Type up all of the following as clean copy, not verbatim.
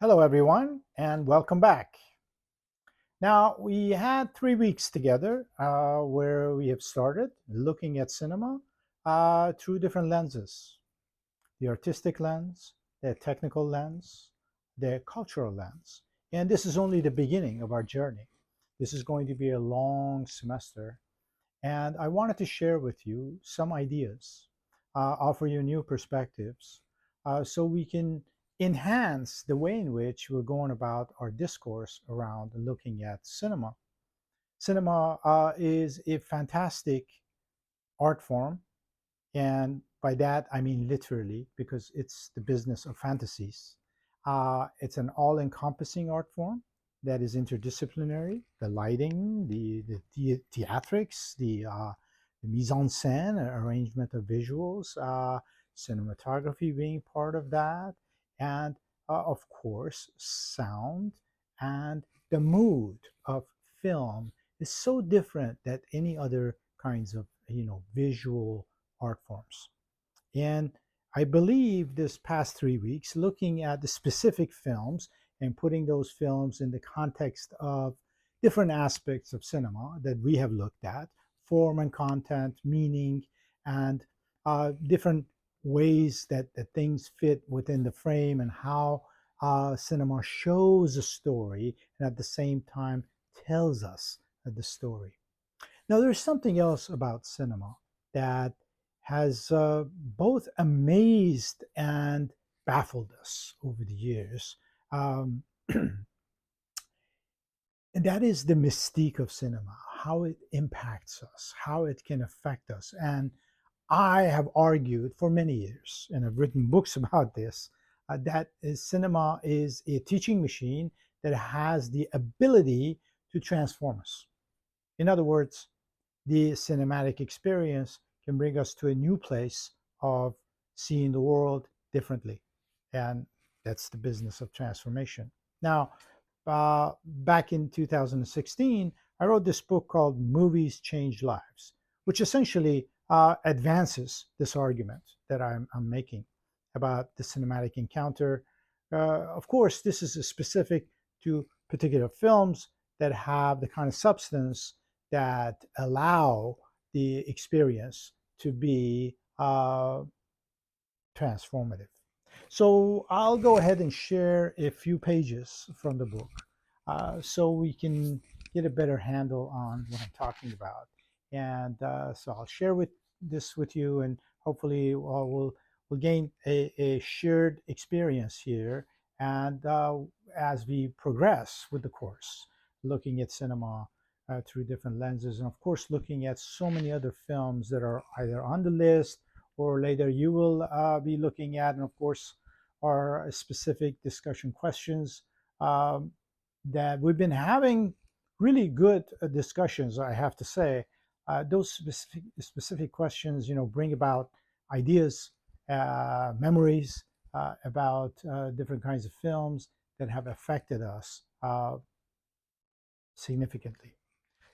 Hello, everyone, and welcome back. Now, we had 3 weeks together where we have started looking at cinema through different lenses: the artistic lens, the technical lens, the cultural lens. And this is only the beginning of our journey. This is going to be a long semester, and I wanted to share with you some ideas, offer you new perspectives, so we can enhance the way in which we're going about our discourse around looking at cinema. Cinema is a fantastic art form, and by that I mean literally, because it's the business of fantasies. It's an all encompassing art form that is interdisciplinary: the lighting, the theatrics, the mise en scène, arrangement of visuals, cinematography being part of that, and of course, sound and the mood of film is so different than any other kinds of visual art forms. And I believe this past 3 weeks, looking at the specific films and putting those films in the context of different aspects of cinema that we have looked at: form and content, meaning, and different ways that things fit within the frame, and how cinema shows a story and at the same time tells us the story. Now, there's something else about cinema that has both amazed and baffled us over the years. Um, and that is the mystique of cinema, how it impacts us, how it can affect us. And I have argued for many years, and I've written books about this, cinema is a teaching machine that has the ability to transform us. In other words, the cinematic experience can bring us to a new place of seeing the world differently. And that's the business of transformation. Now, back in 2016, I wrote this book called Movies Change Lives, which essentially advances this argument that I'm making about the cinematic encounter. Of course, this is specific to particular films that have the kind of substance that allow the experience to be transformative. So I'll go ahead and share a few pages from the book so we can get a better handle on what I'm talking about. And so I'll share this with you, and hopefully we'll gain a shared experience here. And as we progress with the course, looking at cinema through different lenses, and of course looking at so many other films that are either on the list or later you will be looking at, and of course our specific discussion questions um, that we've been having really good discussions, I have to say. Those specific questions, bring about ideas, memories about different kinds of films that have affected us significantly.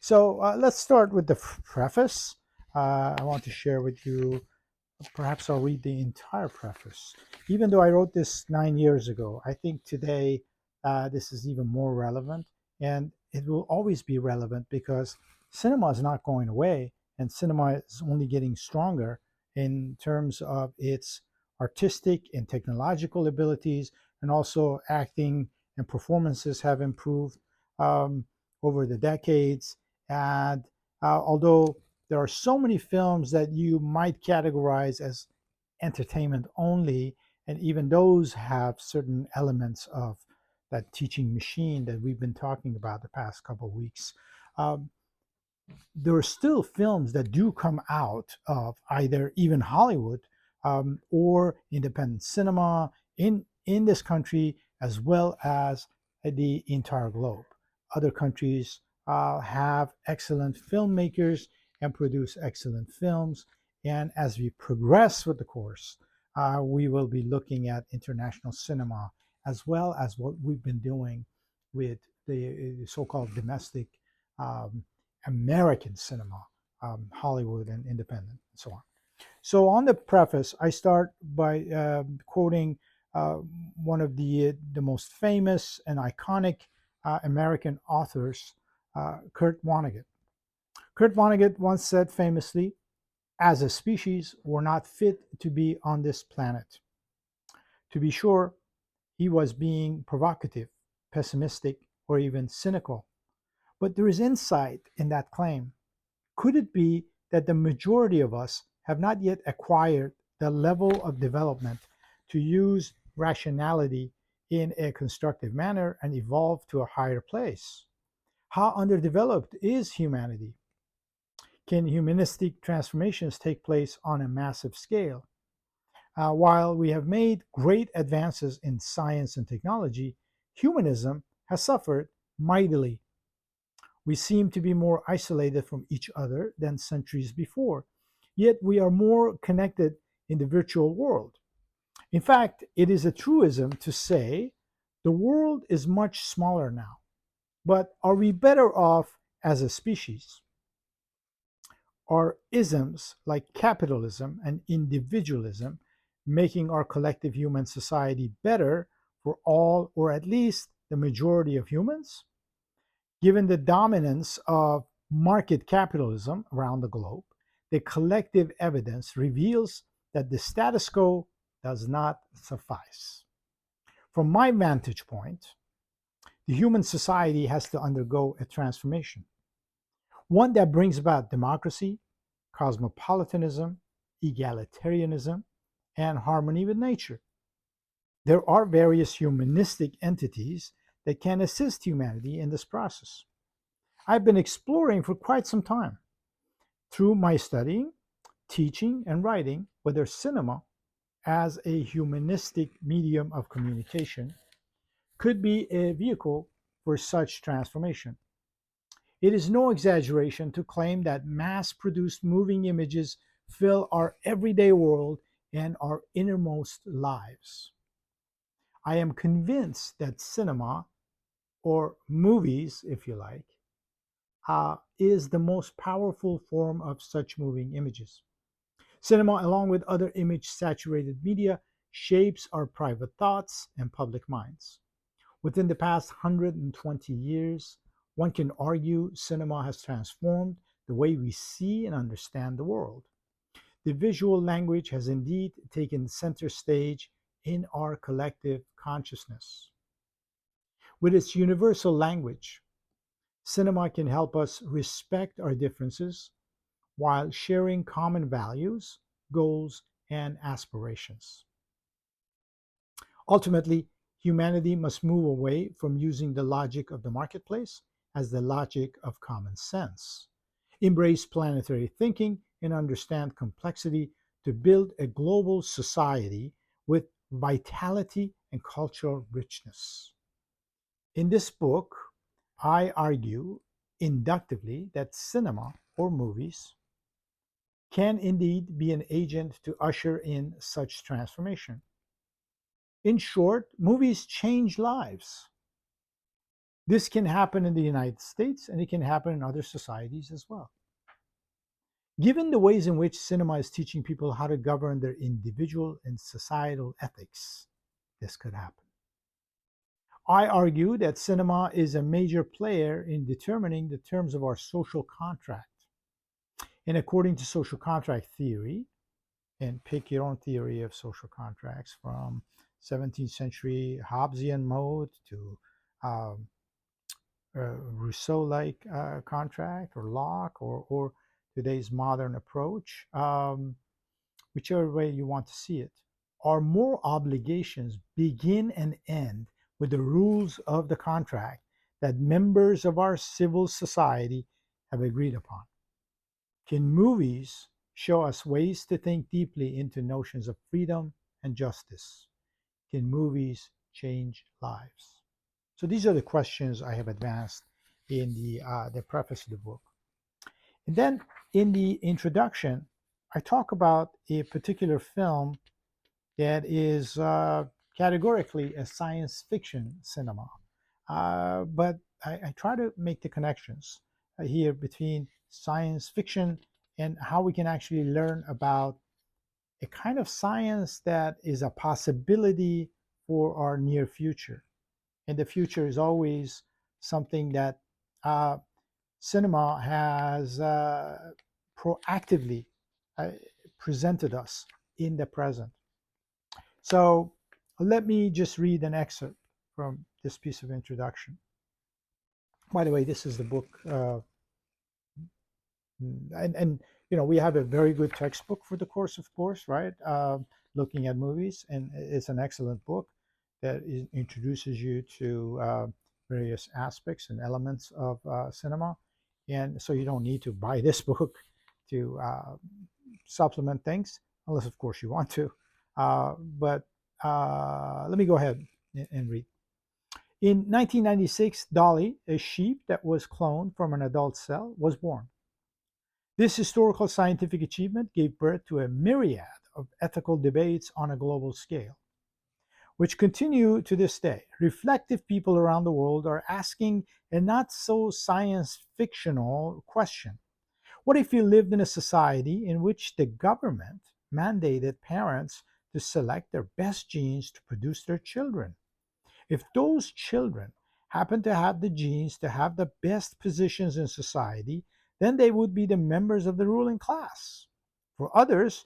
So let's start with the preface. I want to share with you. Perhaps I'll read the entire preface. Even though I wrote this 9 years ago, I think today this is even more relevant, and it will always be relevant because cinema is not going away, and cinema is only getting stronger in terms of its artistic and technological abilities, and also acting and performances have improved um, over the decades. And although there are so many films that you might categorize as entertainment only, and even those have certain elements of that teaching machine that we've been talking about the past couple of weeks. Um, there are still films that do come out of either even Hollywood or independent cinema in this country, as well as the entire globe. Other countries have excellent filmmakers and produce excellent films. And as we progress with the course, we will be looking at international cinema, as well as what we've been doing with the so-called domestic um, American cinema, Hollywood and independent, and so on. So, on the preface, I start by quoting uh, one of the most famous and iconic American authors, Kurt Vonnegut. Kurt Vonnegut once said famously, "As a species, we're not fit to be on this planet." To be sure, he was being provocative, pessimistic, or even cynical. But there is insight in that claim. Could it be that the majority of us have not yet acquired the level of development to use rationality in a constructive manner and evolve to a higher place? How underdeveloped is humanity? Can humanistic transformations take place on a massive scale? While we have made great advances in science and technology, humanism has suffered mightily. We seem to be more isolated from each other than centuries before, yet we are more connected in the virtual world. In fact, it is a truism to say the world is much smaller now, but are we better off as a species? Are isms like capitalism and individualism making our collective human society better for all, or at least the majority of humans? Given the dominance of market capitalism around the globe, the collective evidence reveals that the status quo does not suffice. From my vantage point, the human society has to undergo a transformation, one that brings about democracy, cosmopolitanism, egalitarianism, and harmony with nature. There are various humanistic entities that can assist humanity in this process. I've been exploring for quite some time through my studying, teaching, and writing whether cinema, as a humanistic medium of communication, could be a vehicle for such transformation. It is no exaggeration to claim that mass produced moving images fill our everyday world and our innermost lives. I am convinced that cinema, or movies, if you like, is the most powerful form of such moving images. Cinema, along with other image saturated media, shapes our private thoughts and public minds. Within the past 120 years, one can argue cinema has transformed the way we see and understand the world. The visual language has indeed taken center stage in our collective consciousness. With its universal language, cinema can help us respect our differences while sharing common values, goals, and aspirations. Ultimately, humanity must move away from using the logic of the marketplace as the logic of common sense. Embrace planetary thinking and understand complexity to build a global society with vitality and cultural richness. In this book, I argue inductively that cinema, or movies, can indeed be an agent to usher in such transformation. In short, movies change lives. This can happen in the United States and it can happen in other societies as well. Given the ways in which cinema is teaching people how to govern their individual and societal ethics, this could happen. I argue that cinema is a major player in determining the terms of our social contract. And according to social contract theory, and pick your own theory of social contracts from 17th century Hobbesian mode to um, Rousseau-like contract, or Locke, or today's modern approach, whichever way you want to see it. Our moral obligations begin and end with the rules of the contract that members of our civil society have agreed upon. Can movies show us ways to think deeply into notions of freedom and justice? Can movies change lives? So these are the questions I have advanced in the preface of the book. And then in the introduction, I talk about a particular film that is categorically a science fiction cinema. But I try to make the connections here between science fiction and how we can actually learn about a kind of science that is a possibility for our near future. And the future is always something that uh, cinema has proactively uh, presented us in the present. So let me just read an excerpt from this piece of introduction. By the way, this is the book, and we have a very good textbook for the course, of course, right? Looking at movies, and it's an excellent book that introduces you to various aspects and elements of cinema, and so you don't need to buy this book to supplement things, unless, of course, you want to. But let me go ahead and read. In 1996, Dolly, a sheep that was cloned from an adult cell, was born. This historical scientific achievement gave birth to a myriad of ethical debates on a global scale, which continue to this day. Reflective people around the world are asking a not so science fictional question. What if you lived in a society in which the government mandated parents to select their best genes to produce their children? If those children happen to have the genes to have the best positions in society, then they would be the members of the ruling class. For others,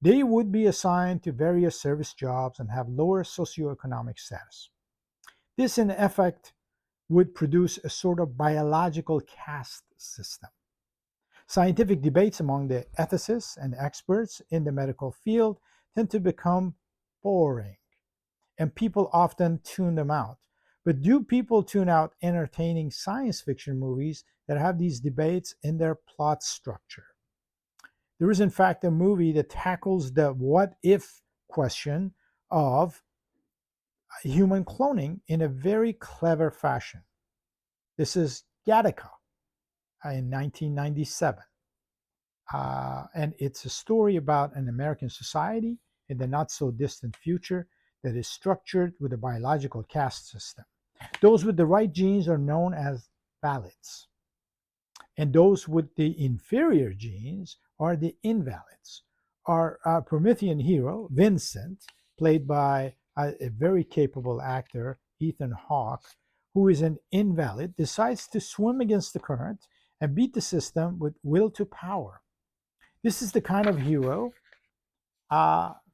they would be assigned to various service jobs and have lower socioeconomic status. This, in effect, would produce a sort of biological caste system. Scientific debates among the ethicists and experts in the medical field tend to become boring, and people often tune them out. But do people tune out entertaining science fiction movies that have these debates in their plot structure? There is, in fact, a movie that tackles the what if question of human cloning in a very clever fashion. This is Gattaca in 1997. And it's a story about an American society in the not so distant future that is structured with a biological caste system. Those with the right genes are known as valids, and those with the inferior genes are the invalids. Our Promethean hero, Vincent, played by a very capable actor, Ethan Hawke, who is an invalid, decides to swim against the current and beat the system with will to power. This is the kind of hero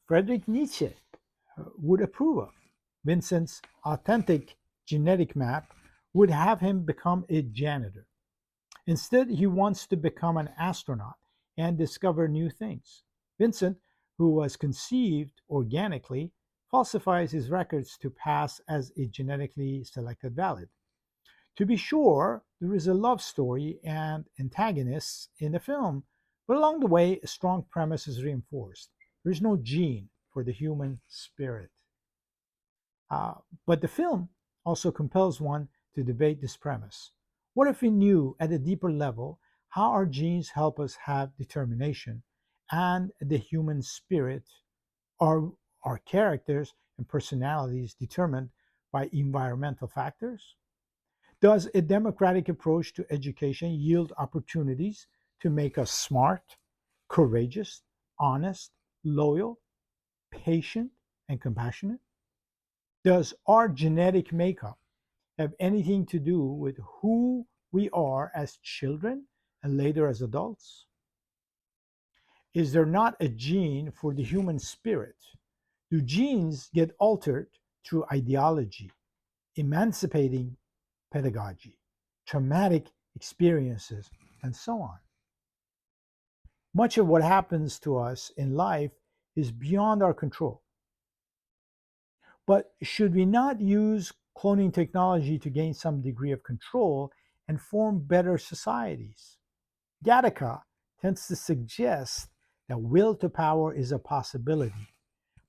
Friedrich Nietzsche would approve of. Vincent's authentic genetic map would have him become a janitor. Instead, he wants to become an astronaut and discover new things. Vincent, who was conceived organically, falsifies his records to pass as a genetically selected valid. To be sure, there is a love story and antagonists in the film, but along the way, a strong premise is reinforced. There is no gene for the human spirit. Uh, but the film also compels one to debate this premise. What if we knew at a deeper level how our genes help us have determination and the human spirit, are our characters and personalities determined by environmental factors? Does a democratic approach to education yield opportunities to make us smart, courageous, honest, loyal, patient, and compassionate? Does our genetic makeup have anything to do with who we are as children and later as adults? Is there not a gene for the human spirit? Do genes get altered through ideology, emancipating pedagogy, traumatic experiences, and so on? Much of what happens to us in life is beyond our control. But should we not use cloning technology to gain some degree of control and form better societies? Gattaca tends to suggest that will to power is a possibility,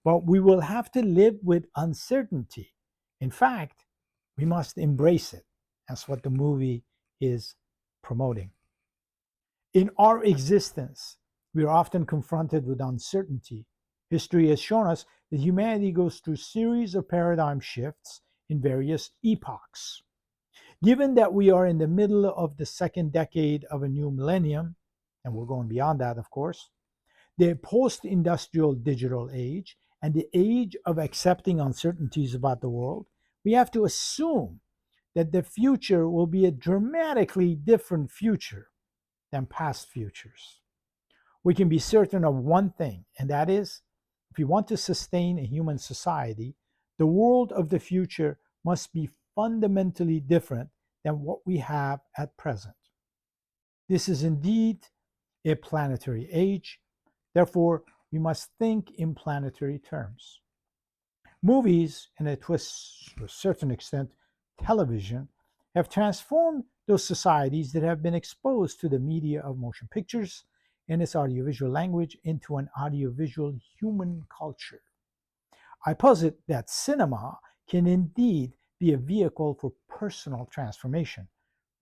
but we will have to live with uncertainty. In fact, we must embrace it. That's what the movie is promoting. In our existence, we are often confronted with uncertainty. History has shown us that humanity goes through a series of paradigm shifts in various epochs. Given that we are in the middle of the second decade of a new millennium, and we're going beyond that, of course, the post industrial digital age, and the age of accepting uncertainties about the world, we have to assume that the future will be a dramatically different future than past futures. We can be certain of one thing, and that is if we want to sustain a human society, the world of the future must be fundamentally different than what we have at present. This is indeed a planetary age. Therefore, we must think in planetary terms. Movies, and to a certain extent, television, have transformed those societies that have been exposed to the media of motion pictures and its audiovisual language into an audiovisual human culture. I posit that cinema can indeed be a vehicle for personal transformation.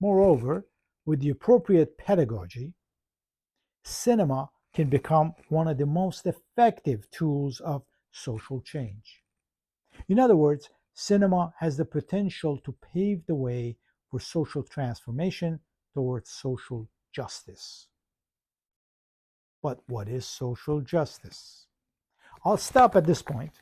Moreover, with the appropriate pedagogy, cinema can become one of the most effective tools of social change. In other words, cinema has the potential to pave the way for social transformation towards social justice. But what is social justice? I'll stop at this point.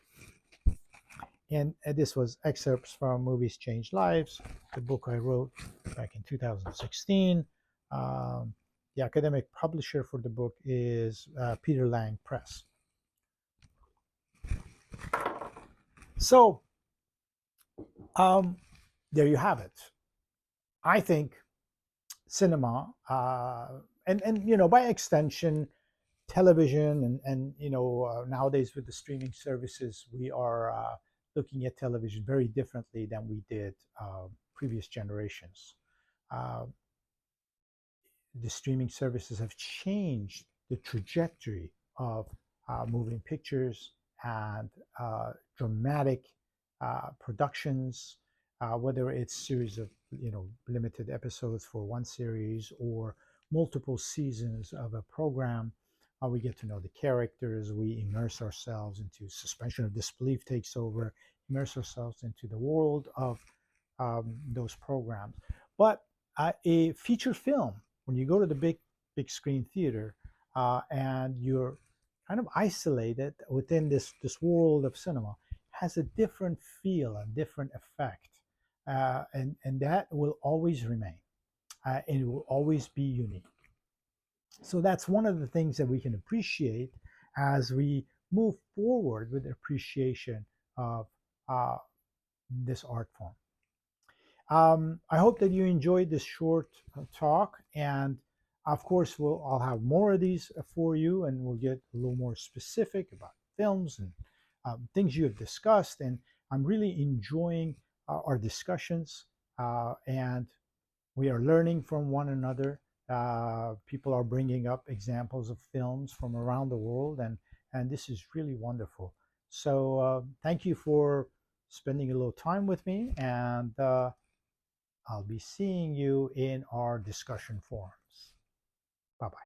And this was excerpts from Movies Change Lives, the book I wrote back in 2016. Um, the academic publisher for the book is Peter Lang Press. So um, there you have it. I think cinema, and by extension, television, and nowadays with the streaming services, we are looking at television very differently than we did previous generations. Uh, the streaming services have changed the trajectory of moving pictures and dramatic productions, whether it's series of limited episodes for one series or multiple seasons of a program. We get to know the characters. We immerse ourselves into suspension of disbelief takes over. Immerse ourselves into the world of those programs. But a feature film, when you go to the big screen theater and you're kind of isolated within this world of cinema, has a different feel, a different effect, and that will always remain, and it will always be unique. So that's one of the things that we can appreciate as we move forward with appreciation of uh, this art form. I hope that you enjoyed this short talk, and of course, I'll have more of these for you, and we'll get a little more specific about films and things you have discussed. And I'm really enjoying our discussions, and we are learning from one another. People are bringing up examples of films from around the world, and this is really wonderful. So thank you for spending a little time with me, and I'll be seeing you in our discussion forum.